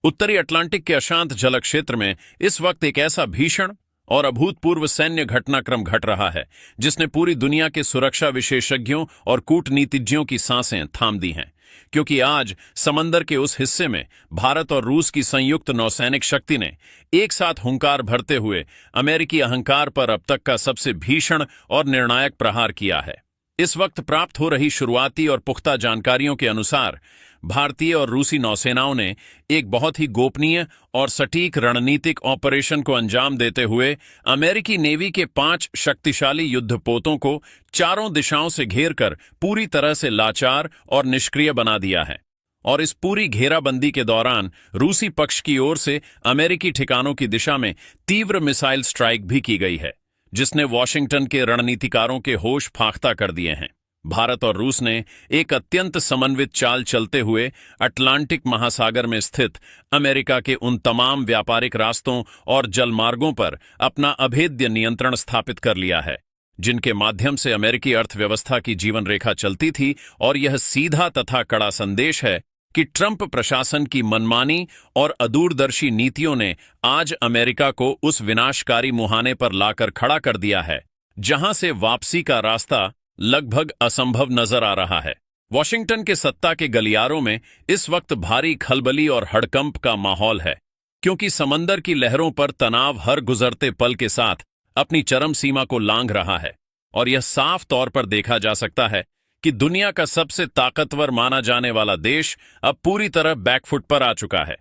उत्तरी अटलांटिक के अशांत जल क्षेत्र में इस वक्त एक ऐसा भीषण और अभूतपूर्व सैन्य घटनाक्रम घट रहा है जिसने पूरी दुनिया के सुरक्षा विशेषज्ञों और कूटनीतिज्ञों की सांसें थाम दी हैं, क्योंकि आज समंदर के उस हिस्से में भारत और रूस की संयुक्त नौसैनिक शक्ति ने एक साथ हुंकार भरते हुए अमेरिकी अहंकार पर अब तक का सबसे भीषण और निर्णायक प्रहार किया है। इस वक्त प्राप्त हो रही शुरुआती और पुख्ता जानकारियों के अनुसार भारतीय और रूसी नौसेनाओं ने एक बहुत ही गोपनीय और सटीक रणनीतिक ऑपरेशन को अंजाम देते हुए अमेरिकी नेवी के 5 शक्तिशाली युद्धपोतों को चारों दिशाओं से घेरकर पूरी तरह से लाचार और निष्क्रिय बना दिया है। और इस पूरी घेराबंदी के दौरान रूसी पक्ष की ओर से अमेरिकी ठिकानों की दिशा में तीव्र मिसाइल स्ट्राइक भी की गई है, जिसने वॉशिंगटन के रणनीतिकारों के होश फाख्ता कर दिए हैं। भारत और रूस ने एक अत्यंत समन्वित चाल चलते हुए अटलांटिक महासागर में स्थित अमेरिका के उन तमाम व्यापारिक रास्तों और जलमार्गों पर अपना अभेद्य नियंत्रण स्थापित कर लिया है, जिनके माध्यम से अमेरिकी अर्थव्यवस्था की जीवन रेखा चलती थी। और यह सीधा तथा कड़ा संदेश है कि ट्रंप प्रशासन की मनमानी और अदूरदर्शी नीतियों ने आज अमेरिका को उस विनाशकारी मुहाने पर लाकर खड़ा कर दिया है जहां से वापसी का रास्ता लगभग असंभव नजर आ रहा है। वॉशिंगटन के सत्ता के गलियारों में इस वक्त भारी खलबली और हड़कंप का माहौल है, क्योंकि समंदर की लहरों पर तनाव हर गुजरते पल के साथ अपनी चरम सीमा को लांघ रहा है। और यह साफ तौर पर देखा जा सकता है कि दुनिया का सबसे ताकतवर माना जाने वाला देश अब पूरी तरह बैकफुट पर आ चुका है।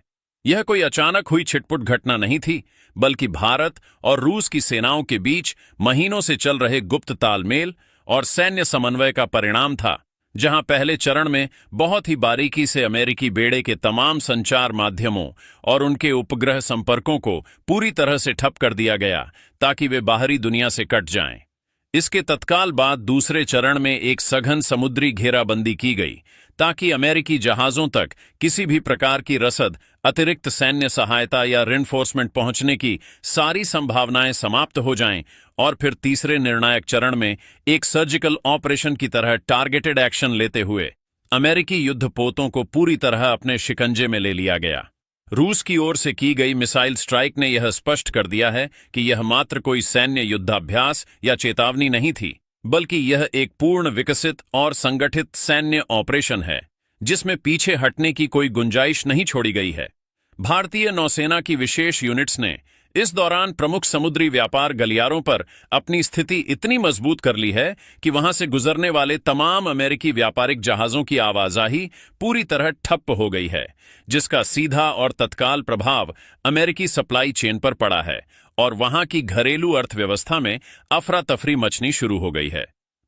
यह कोई अचानक हुई छिटपुट घटना नहीं थी, बल्कि भारत और रूस की सेनाओं के बीच महीनों से चल रहे गुप्त तालमेल और सैन्य समन्वय का परिणाम था, जहां पहले चरण में बहुत ही बारीकी से अमेरिकी बेड़े के तमाम संचार माध्यमों और उनके उपग्रह संपर्कों को पूरी तरह से ठप कर दिया गया ताकि वे बाहरी दुनिया से कट जाएं। इसके तत्काल बाद दूसरे चरण में एक सघन समुद्री घेराबंदी की गई ताकि अमेरिकी जहाजों तक किसी भी प्रकार की रसद, अतिरिक्त सैन्य सहायता या रिइंफोर्समेंट पहुंचने की सारी संभावनाएं समाप्त हो जाएं। और फिर तीसरे निर्णायक चरण में एक सर्जिकल ऑपरेशन की तरह टारगेटेड एक्शन लेते हुए अमेरिकी युद्धपोतों को पूरी तरह अपने शिकंजे में ले लिया गया। रूस की ओर से की गई मिसाइल स्ट्राइक ने यह स्पष्ट कर दिया है कि यह मात्र कोई सैन्य युद्धाभ्यास या चेतावनी नहीं थी, बल्कि यह एक पूर्ण विकसित और संगठित सैन्य ऑपरेशन है जिसमें पीछे हटने की कोई गुंजाइश नहीं छोड़ी गई है। भारतीय नौसेना की विशेष यूनिट्स ने इस दौरान प्रमुख समुद्री व्यापार गलियारों पर अपनी स्थिति इतनी मजबूत कर ली है कि वहां से गुजरने वाले तमाम अमेरिकी व्यापारिक जहाजों की आवाजाही पूरी तरह ठप्प हो गई है, जिसका सीधा और तत्काल प्रभाव अमेरिकी सप्लाई चेन पर पड़ा है और वहां की घरेलू अर्थव्यवस्था में अफरा तफरी मचनी शुरू हो गई है।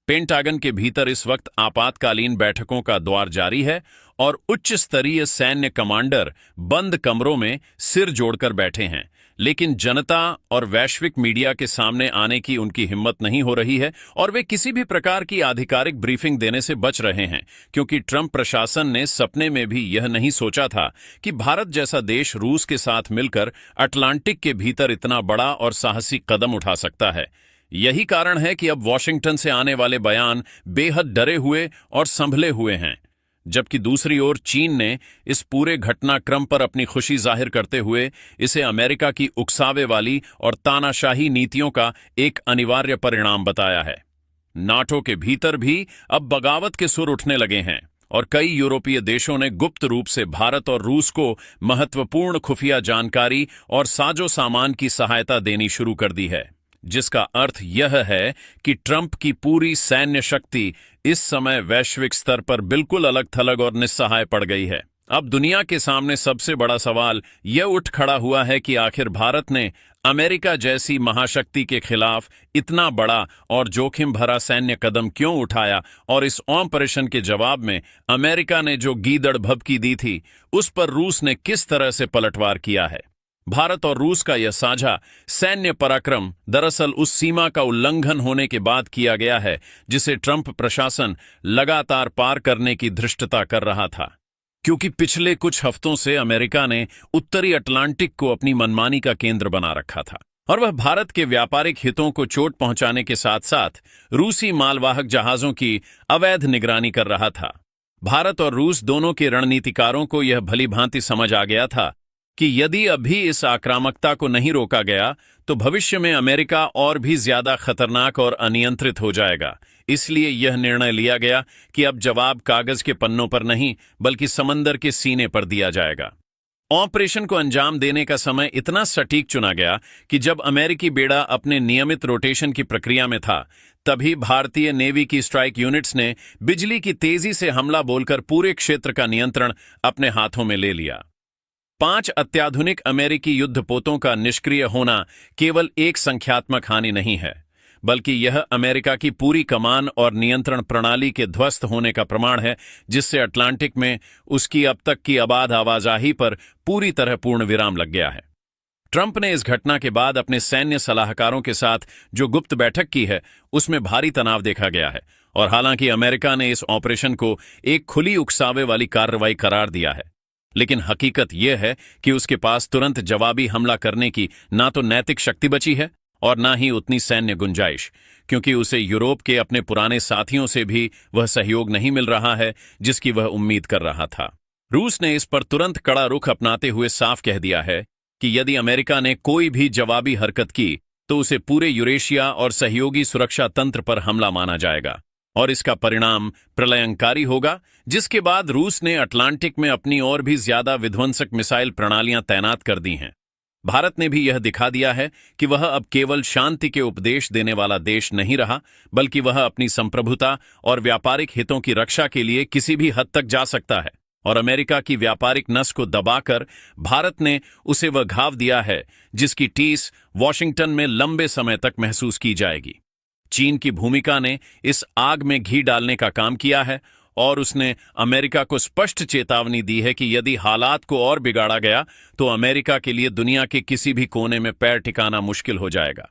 पेंटागन के भीतर इस वक्त आपातकालीन बैठकों का दौर जारी है और उच्च स्तरीय सैन्य कमांडर बंद कमरों में सिर जोड़कर बैठे हैं, लेकिन जनता और वैश्विक मीडिया के सामने आने की उनकी हिम्मत नहीं हो रही है और वे किसी भी प्रकार की आधिकारिक ब्रीफिंग देने से बच रहे हैं, क्योंकि ट्रंप प्रशासन ने सपने में भी यह नहीं सोचा था कि भारत जैसा देश रूस के साथ मिलकर अटलांटिक के भीतर इतना बड़ा और साहसी कदम उठा सकता है। यही कारण है कि अब वॉशिंगटन से आने वाले बयान बेहद डरे हुए और संभले हुए हैं, जबकि दूसरी ओर चीन ने इस पूरे घटनाक्रम पर अपनी खुशी जाहिर करते हुए इसे अमेरिका की उकसावे वाली और तानाशाही नीतियों का एक अनिवार्य परिणाम बताया है। नाटो के भीतर भी अब बगावत के सुर उठने लगे हैं और कई यूरोपीय देशों ने गुप्त रूप से भारत और रूस को महत्वपूर्ण खुफिया जानकारी और साजो सामान की सहायता देनी शुरू कर दी है, जिसका अर्थ यह है कि ट्रंप की पूरी सैन्य शक्ति इस समय वैश्विक स्तर पर बिल्कुल अलग थलग और निस्सहाय पड़ गई है। अब दुनिया के सामने सबसे बड़ा सवाल यह उठ खड़ा हुआ है कि आखिर भारत ने अमेरिका जैसी महाशक्ति के खिलाफ इतना बड़ा और जोखिम भरा सैन्य कदम क्यों उठाया, और इस ऑपरेशन के जवाब में अमेरिका ने जो गीदड़ भभकी दी थी उस पर रूस ने किस तरह से पलटवार किया है। भारत और रूस का यह साझा सैन्य पराक्रम दरअसल उस सीमा का उल्लंघन होने के बाद किया गया है जिसे ट्रंप प्रशासन लगातार पार करने की धृष्टता कर रहा था, क्योंकि पिछले कुछ हफ्तों से अमेरिका ने उत्तरी अटलांटिक को अपनी मनमानी का केंद्र बना रखा था और वह भारत के व्यापारिक हितों को चोट पहुंचाने के साथ साथ रूसी मालवाहक जहाजों की अवैध निगरानी कर रहा था। भारत और रूस दोनों के रणनीतिकारों को यह भली भांति समझ आ गया था कि यदि अभी इस आक्रामकता को नहीं रोका गया तो भविष्य में अमेरिका और भी ज्यादा खतरनाक और अनियंत्रित हो जाएगा। इसलिए यह निर्णय लिया गया कि अब जवाब कागज के पन्नों पर नहीं बल्कि समंदर के सीने पर दिया जाएगा। ऑपरेशन को अंजाम देने का समय इतना सटीक चुना गया कि जब अमेरिकी बेड़ा अपने नियमित रोटेशन की प्रक्रिया में था, तभी भारतीय नेवी की स्ट्राइक यूनिट्स ने बिजली की तेजी से हमला बोलकर पूरे क्षेत्र का नियंत्रण अपने हाथों में ले लिया। 5 अत्याधुनिक अमेरिकी युद्धपोतों का निष्क्रिय होना केवल एक संख्यात्मक हानि नहीं है, बल्कि यह अमेरिका की पूरी कमान और नियंत्रण प्रणाली के ध्वस्त होने का प्रमाण है, जिससे अटलांटिक में उसकी अब तक की अबाध आवाजाही पर पूरी तरह पूर्ण विराम लग गया है। ट्रंप ने इस घटना के बाद अपने सैन्य सलाहकारों के साथ जो गुप्त बैठक की है, उसमें भारी तनाव देखा गया है। और हालांकि अमेरिका ने इस ऑपरेशन को एक खुली उकसावे वाली कार्रवाई करार दिया है, लेकिन हकीकत यह है कि उसके पास तुरंत जवाबी हमला करने की ना तो नैतिक शक्ति बची है और ना ही उतनी सैन्य गुंजाइश, क्योंकि उसे यूरोप के अपने पुराने साथियों से भी वह सहयोग नहीं मिल रहा है जिसकी वह उम्मीद कर रहा था। रूस ने इस पर तुरंत कड़ा रुख अपनाते हुए साफ कह दिया है कि यदि अमेरिका ने कोई भी जवाबी हरकत की तो उसे पूरे यूरेशिया और सहयोगी सुरक्षा तंत्र पर हमला माना जाएगा और इसका परिणाम प्रलयंकारी होगा, जिसके बाद रूस ने अटलांटिक में अपनी और भी ज्यादा विध्वंसक मिसाइल प्रणालियां तैनात कर दी हैं। भारत ने भी यह दिखा दिया है कि वह अब केवल शांति के उपदेश देने वाला देश नहीं रहा, बल्कि वह अपनी संप्रभुता और व्यापारिक हितों की रक्षा के लिए किसी भी हद तक जा सकता है। और अमेरिका की व्यापारिक नस को दबाकर भारत ने उसे वह घाव दिया है जिसकी टीस वॉशिंगटन में लंबे समय तक महसूस की जाएगी। चीन की भूमिका ने इस आग में घी डालने का काम किया है और उसने अमेरिका को स्पष्ट चेतावनी दी है कि यदि हालात को और बिगाड़ा गया तो अमेरिका के लिए दुनिया के किसी भी कोने में पैर टिकाना मुश्किल हो जाएगा।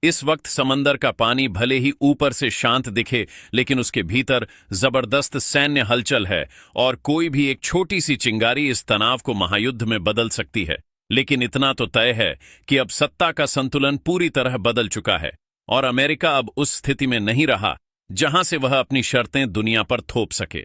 इस वक्त समंदर का पानी भले ही ऊपर से शांत दिखे, लेकिन उसके भीतर जबरदस्त सैन्य हलचल है और कोई भी एक छोटी सी चिंगारी इस तनाव को महायुद्ध में बदल सकती है। लेकिन इतना तो तय है कि अब सत्ता का संतुलन पूरी तरह बदल चुका है और अमेरिका अब उस स्थिति में नहीं रहा जहां से वह अपनी शर्तें दुनिया पर थोप सके।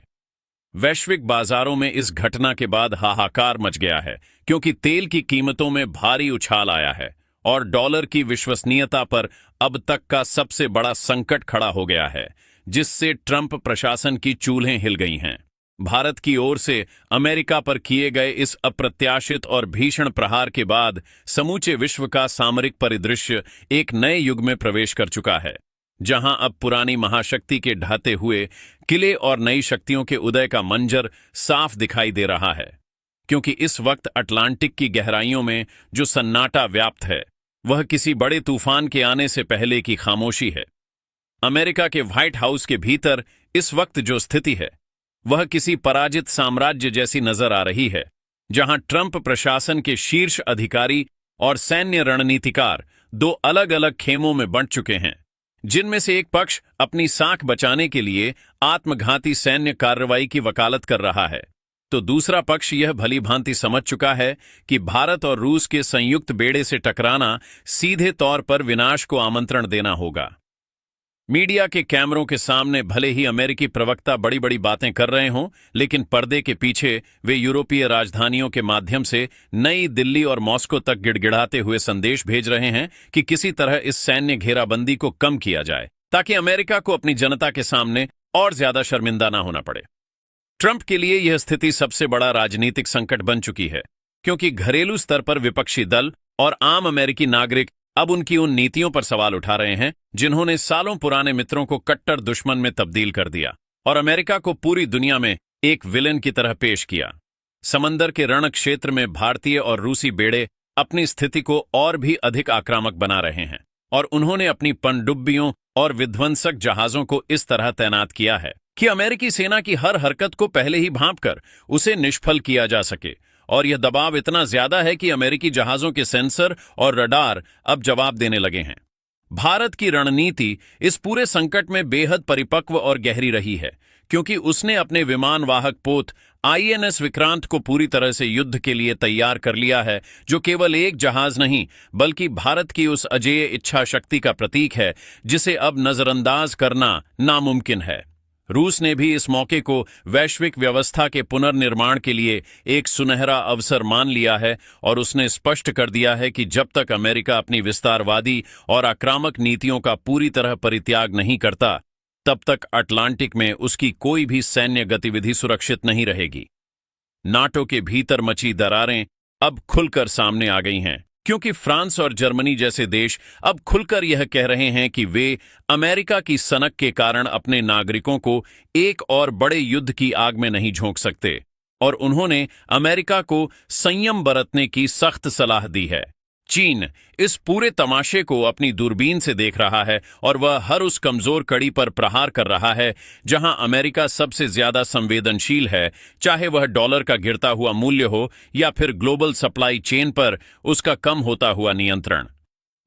वैश्विक बाजारों में इस घटना के बाद हाहाकार मच गया है, क्योंकि तेल की कीमतों में भारी उछाल आया है और डॉलर की विश्वसनीयता पर अब तक का सबसे बड़ा संकट खड़ा हो गया है, जिससे ट्रंप प्रशासन की चूल्हें हिल गई हैं। भारत की ओर से अमेरिका पर किए गए इस अप्रत्याशित और भीषण प्रहार के बाद समूचे विश्व का सामरिक परिदृश्य एक नए युग में प्रवेश कर चुका है, जहां अब पुरानी महाशक्ति के ढहते हुए किले और नई शक्तियों के उदय का मंजर साफ दिखाई दे रहा है। क्योंकि इस वक्त अटलांटिक की गहराइयों में जो सन्नाटा व्याप्त है, वह किसी बड़े तूफान के आने से पहले की खामोशी है। अमेरिका के व्हाइट हाउस के भीतर इस वक्त जो स्थिति है, वह किसी पराजित साम्राज्य जैसी नजर आ रही है, जहां ट्रंप प्रशासन के शीर्ष अधिकारी और सैन्य रणनीतिकार दो अलग अलग खेमों में बंट चुके हैं, जिनमें से एक पक्ष अपनी साख बचाने के लिए आत्मघाती सैन्य कार्रवाई की वकालत कर रहा है, तो दूसरा पक्ष यह भली भांति समझ चुका है कि भारत और रूस के संयुक्त बेड़े से टकराना सीधे तौर पर विनाश को आमंत्रण देना होगा। मीडिया के कैमरों के सामने भले ही अमेरिकी प्रवक्ता बड़ी बड़ी बातें कर रहे हों, लेकिन पर्दे के पीछे वे यूरोपीय राजधानियों के माध्यम से नई दिल्ली और मॉस्को तक गिड़गिड़ाते हुए संदेश भेज रहे हैं कि किसी तरह इस सैन्य घेराबंदी को कम किया जाए, ताकि अमेरिका को अपनी जनता के सामने और ज्यादा शर्मिंदा ना होना पड़े। ट्रंप के लिए यह स्थिति सबसे बड़ा राजनीतिक संकट बन चुकी है, क्योंकि घरेलू स्तर पर विपक्षी दल और आम अमेरिकी नागरिक अब उनकी उन नीतियों पर सवाल उठा रहे हैं जिन्होंने सालों पुराने मित्रों को कट्टर दुश्मन में तब्दील कर दिया और अमेरिका को पूरी दुनिया में एक विलेन की तरह पेश किया। समंदर के रण क्षेत्र में भारतीय और रूसी बेड़े अपनी स्थिति को और भी अधिक आक्रामक बना रहे हैं और उन्होंने अपनी पनडुब्बियों और विध्वंसक जहाजों को इस तरह तैनात किया है कि अमेरिकी सेना की हर हरकत को पहले ही भांपकर उसे निष्फल किया जा सके। और यह दबाव इतना ज्यादा है कि अमेरिकी जहाजों के सेंसर और रडार अब जवाब देने लगे हैं। भारत की रणनीति इस पूरे संकट में बेहद परिपक्व और गहरी रही है, क्योंकि उसने अपने विमान वाहक पोत आईएनएस विक्रांत को पूरी तरह से युद्ध के लिए तैयार कर लिया है, जो केवल एक जहाज नहीं बल्कि भारत की उस अजेय इच्छा शक्ति का प्रतीक है जिसे अब नजरअंदाज करना नामुमकिन है। रूस ने भी इस मौके को वैश्विक व्यवस्था के पुनर्निर्माण के लिए एक सुनहरा अवसर मान लिया है और उसने स्पष्ट कर दिया है कि जब तक अमेरिका अपनी विस्तारवादी और आक्रामक नीतियों का पूरी तरह परित्याग नहीं करता, तब तक अटलांटिक में उसकी कोई भी सैन्य गतिविधि सुरक्षित नहीं रहेगी। नाटो के भीतर मची दरारें अब खुलकर सामने आ गई हैं, क्योंकि फ्रांस और जर्मनी जैसे देश अब खुलकर यह कह रहे हैं कि वे अमेरिका की सनक के कारण अपने नागरिकों को एक और बड़े युद्ध की आग में नहीं झोंक सकते, और उन्होंने अमेरिका को संयम बरतने की सख्त सलाह दी है। चीन इस पूरे तमाशे को अपनी दूरबीन से देख रहा है और वह हर उस कमजोर कड़ी पर प्रहार कर रहा है जहां अमेरिका सबसे ज्यादा संवेदनशील है, चाहे वह डॉलर का गिरता हुआ मूल्य हो या फिर ग्लोबल सप्लाई चेन पर उसका कम होता हुआ नियंत्रण।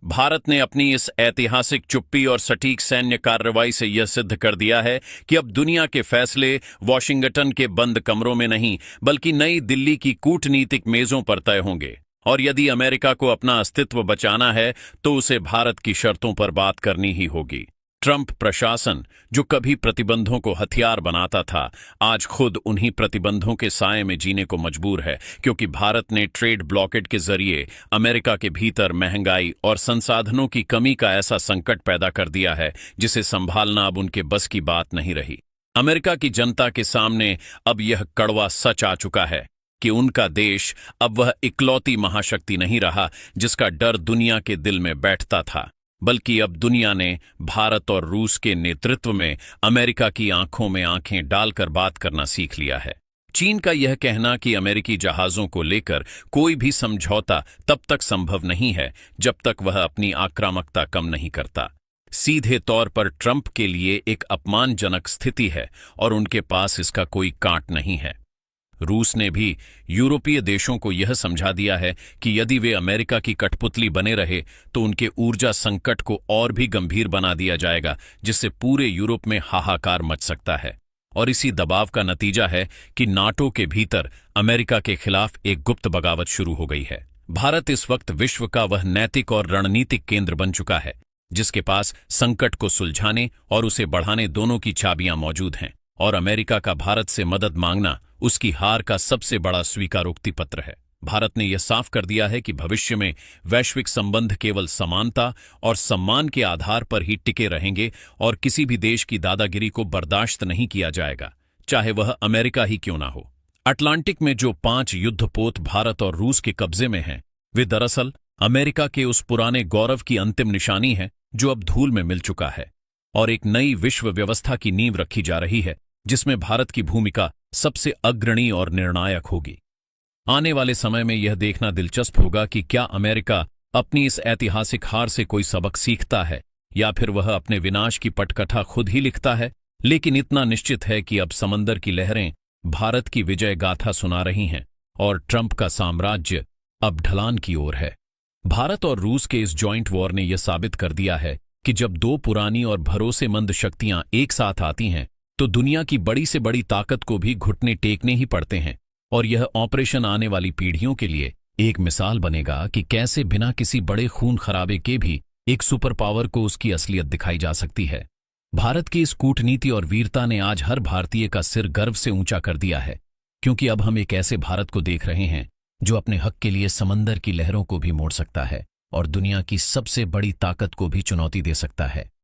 भारत ने अपनी इस ऐतिहासिक चुप्पी और सटीक सैन्य कार्रवाई से यह सिद्ध कर दिया है कि अब दुनिया के फैसले वॉशिंगटन के बंद कमरों में नहीं, बल्कि नई दिल्ली की कूटनीतिक मेजों पर तय होंगे। और यदि अमेरिका को अपना अस्तित्व बचाना है तो उसे भारत की शर्तों पर बात करनी ही होगी। ट्रंप प्रशासन, जो कभी प्रतिबंधों को हथियार बनाता था, आज खुद उन्हीं प्रतिबंधों के साए में जीने को मजबूर है, क्योंकि भारत ने ट्रेड ब्लॉकेट के जरिए अमेरिका के भीतर महंगाई और संसाधनों की कमी का ऐसा संकट पैदा कर दिया है जिसे संभालना अब उनके बस की बात नहीं रही। अमेरिका की जनता के सामने अब यह कड़वा सच आ चुका है कि उनका देश अब वह इकलौती महाशक्ति नहीं रहा जिसका डर दुनिया के दिल में बैठता था, बल्कि अब दुनिया ने भारत और रूस के नेतृत्व में अमेरिका की आंखों में आंखें डालकर बात करना सीख लिया है। चीन का यह कहना कि अमेरिकी जहाजों को लेकर कोई भी समझौता तब तक संभव नहीं है जब तक वह अपनी आक्रामकता कम नहीं करता, सीधे तौर पर ट्रंप के लिए एक अपमानजनक स्थिति है और उनके पास इसका कोई कांट नहीं है। रूस ने भी यूरोपीय देशों को यह समझा दिया है कि यदि वे अमेरिका की कठपुतली बने रहे तो उनके ऊर्जा संकट को और भी गंभीर बना दिया जाएगा, जिससे पूरे यूरोप में हाहाकार मच सकता है। और इसी दबाव का नतीजा है कि नाटो के भीतर अमेरिका के खिलाफ एक गुप्त बगावत शुरू हो गई है। भारत इस वक्त विश्व का वह नैतिक और रणनीतिक केंद्र बन चुका है जिसके पास संकट को सुलझाने और उसे बढ़ाने दोनों की चाबियां मौजूद हैं, और अमेरिका का भारत से मदद मांगना उसकी हार का सबसे बड़ा स्वीकारोक्ति पत्र है। भारत ने यह साफ कर दिया है कि भविष्य में वैश्विक संबंध केवल समानता और सम्मान के आधार पर ही टिके रहेंगे और किसी भी देश की दादागिरी को बर्दाश्त नहीं किया जाएगा, चाहे वह अमेरिका ही क्यों ना हो। अटलांटिक में जो 5 युद्धपोत भारत और रूस के कब्जे में हैं, वे दरअसल अमेरिका के उस पुराने गौरव की अंतिम निशानी है जो अब धूल में मिल चुका है, और एक नई विश्व व्यवस्था की नींव रखी जा रही है जिसमें भारत की भूमिका सबसे अग्रणी और निर्णायक होगी। आने वाले समय में यह देखना दिलचस्प होगा कि क्या अमेरिका अपनी इस ऐतिहासिक हार से कोई सबक सीखता है या फिर वह अपने विनाश की पटकथा खुद ही लिखता है। लेकिन इतना निश्चित है कि अब समंदर की लहरें भारत की विजय गाथा सुना रही हैं और ट्रंप का साम्राज्य अब ढलान की ओर है। भारत और रूस के इस जॉइंट वॉर ने यह साबित कर दिया है कि जब 2 पुरानी और भरोसेमंद शक्तियां एक साथ आती हैं तो दुनिया की बड़ी से बड़ी ताकत को भी घुटने टेकने ही पड़ते हैं, और यह ऑपरेशन आने वाली पीढ़ियों के लिए एक मिसाल बनेगा कि कैसे बिना किसी बड़े खून खराबे के भी एक सुपर पावर को उसकी असलियत दिखाई जा सकती है। भारत की इस कूटनीति और वीरता ने आज हर भारतीय का सिर गर्व से ऊंचा कर दिया है, क्योंकि अब हम एक ऐसे भारत को देख रहे हैं जो अपने हक के लिए समंदर की लहरों को भी मोड़ सकता है और दुनिया की सबसे बड़ी ताकत को भी चुनौती दे सकता है।